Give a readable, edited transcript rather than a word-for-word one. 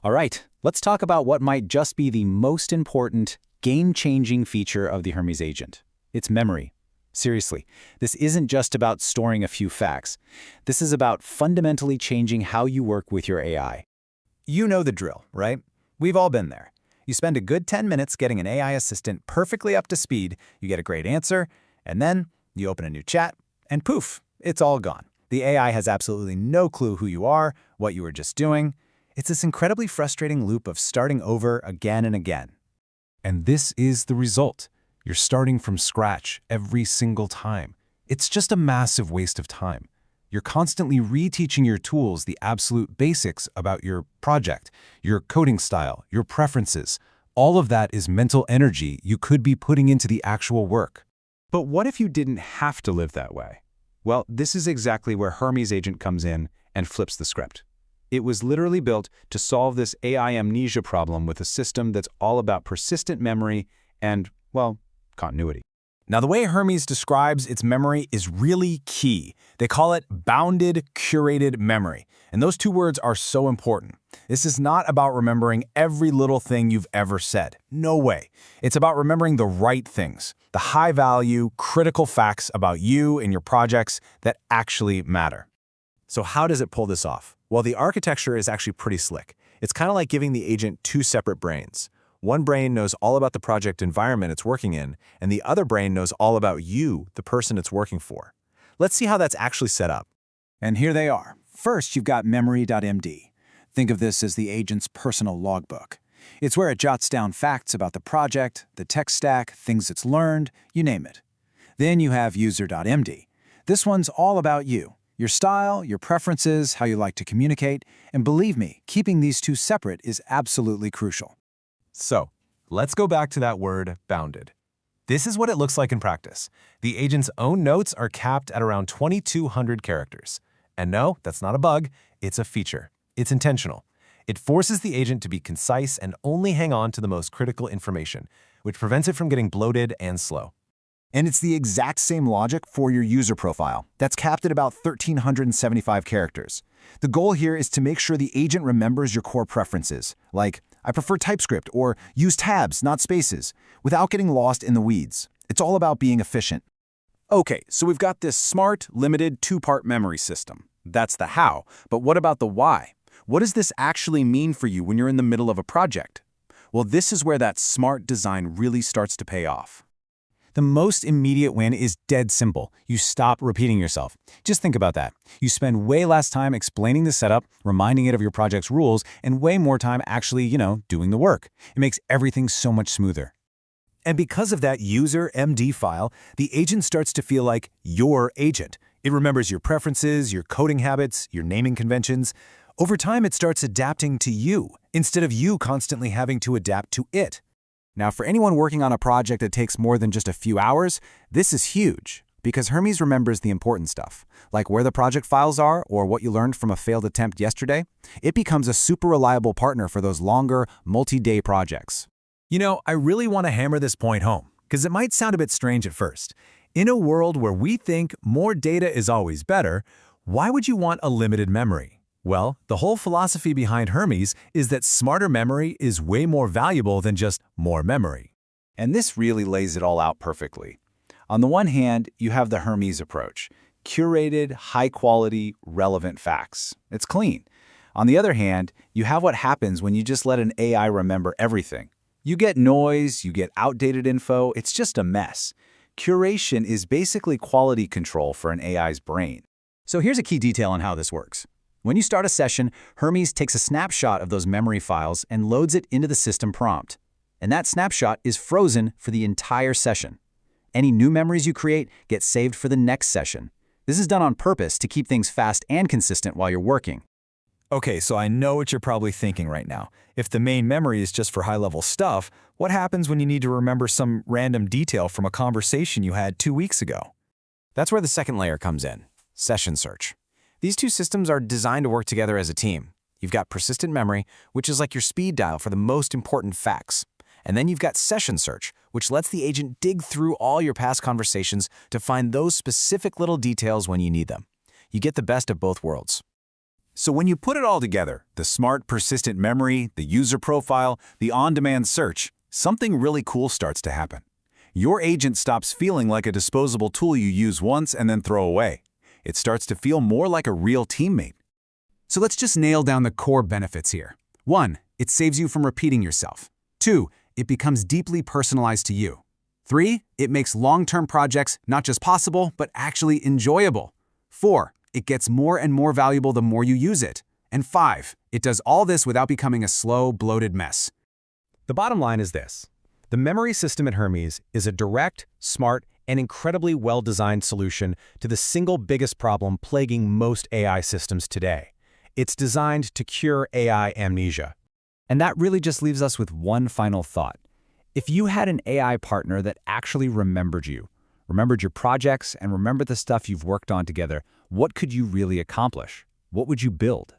All right, let's talk about what might just be the most important, game-changing feature of the Hermes Agent. It's memory. Seriously, this isn't just about storing a few facts. This is about fundamentally changing how you work with your AI. You know the drill, right? We've all been there. You spend a good 10 minutes getting an AI assistant perfectly up to speed, you get a great answer, and then you open a new chat, and poof, it's all gone. The AI has absolutely no clue who you are, what you were just doing. It's this incredibly frustrating loop of starting over again and again. And this is the result. You're starting from scratch every single time. It's just a massive waste of time. You're constantly reteaching your tools the absolute basics about your project, your coding style, your preferences. All of that is mental energy you could be putting into the actual work. But what if you didn't have to live that way? Well, this is exactly where Hermes Agent comes in and flips the script. It was literally built to solve this AI amnesia problem with a system that's all about persistent memory and, well, continuity. Now, the way Hermes describes its memory is really key. They call it bounded, curated memory. And those two words are so important. This is not about remembering every little thing you've ever said. No way. It's about remembering the right things, the high-value, critical facts about you and your projects that actually matter. So how does it pull this off? Well, the architecture is actually pretty slick. It's kind of like giving the agent two separate brains. One brain knows all about the project environment it's working in, and the other brain knows all about you, the person it's working for. Let's see how that's actually set up. And here they are. First, you've got memory.md. Think of this as the agent's personal logbook. It's where it jots down facts about the project, the tech stack, things it's learned, you name it. Then you have user.md. This one's all about you, your style, your preferences, how you like to communicate, and believe me, keeping these two separate is absolutely crucial. So, let's go back to that word, bounded. This is what it looks like in practice. The agent's own notes are capped at around 2,200 characters. And no, that's not a bug, it's a feature. It's intentional. It forces the agent to be concise and only hang on to the most critical information, which prevents it from getting bloated and slow. And it's the exact same logic for your user profile. That's capped at about 1,375 characters. The goal here is to make sure the agent remembers your core preferences, like, I prefer TypeScript or use tabs, not spaces, without getting lost in the weeds. It's all about being efficient. Okay, so we've got this smart, limited, two-part memory system. That's the how, but what about the why? What does this actually mean for you when you're in the middle of a project? Well, this is where that smart design really starts to pay off. The most immediate win is dead simple. You stop repeating yourself. Just think about that. You spend way less time explaining the setup, reminding it of your project's rules, and way more time actually, doing the work. It makes everything so much smoother. And because of that user MD file, the agent starts to feel like your agent. It remembers your preferences, your coding habits, your naming conventions. Over time, it starts adapting to you, instead of you constantly having to adapt to it. Now, for anyone working on a project that takes more than just a few hours, this is huge, because Hermes remembers the important stuff, like where the project files are or what you learned from a failed attempt yesterday. It becomes a super reliable partner for those longer, multi-day projects. I really want to hammer this point home, because it might sound a bit strange at first. In a world where we think more data is always better, why would you want a limited memory? Well, the whole philosophy behind Hermes is that smarter memory is way more valuable than just more memory. And this really lays it all out perfectly. On the one hand, you have the Hermes approach, curated, high-quality, relevant facts. It's clean. On the other hand, you have what happens when you just let an AI remember everything. You get noise, you get outdated info, it's just a mess. Curation is basically quality control for an AI's brain. So here's a key detail on how this works. When you start a session, Hermes takes a snapshot of those memory files and loads it into the system prompt. And that snapshot is frozen for the entire session. Any new memories you create get saved for the next session. This is done on purpose to keep things fast and consistent while you're working. Okay, so I know what you're probably thinking right now. If the main memory is just for high-level stuff, what happens when you need to remember some random detail from a conversation you had 2 weeks ago? That's where the second layer comes in, session search. These two systems are designed to work together as a team. You've got persistent memory, which is like your speed dial for the most important facts. And then you've got session search, which lets the agent dig through all your past conversations to find those specific little details when you need them. You get the best of both worlds. So when you put it all together, the smart, persistent memory, the user profile, the on-demand search, something really cool starts to happen. Your agent stops feeling like a disposable tool you use once and then throw away. It starts to feel more like a real teammate. So let's just nail down the core benefits here. 1. It saves you from repeating yourself. 2. It becomes deeply personalized to you. 3. It makes long-term projects not just possible, but actually enjoyable. 4. It gets more and more valuable the more you use it. And 5. It does all this without becoming a slow, bloated mess. The bottom line is this. The memory system at Hermes is a direct, smart, and incredibly well-designed solution to the single biggest problem plaguing most AI systems today. It's designed to cure AI amnesia. And that really just leaves us with one final thought. If you had an AI partner that actually remembered you, remembered your projects, and remembered the stuff you've worked on together, what could you really accomplish? What would you build?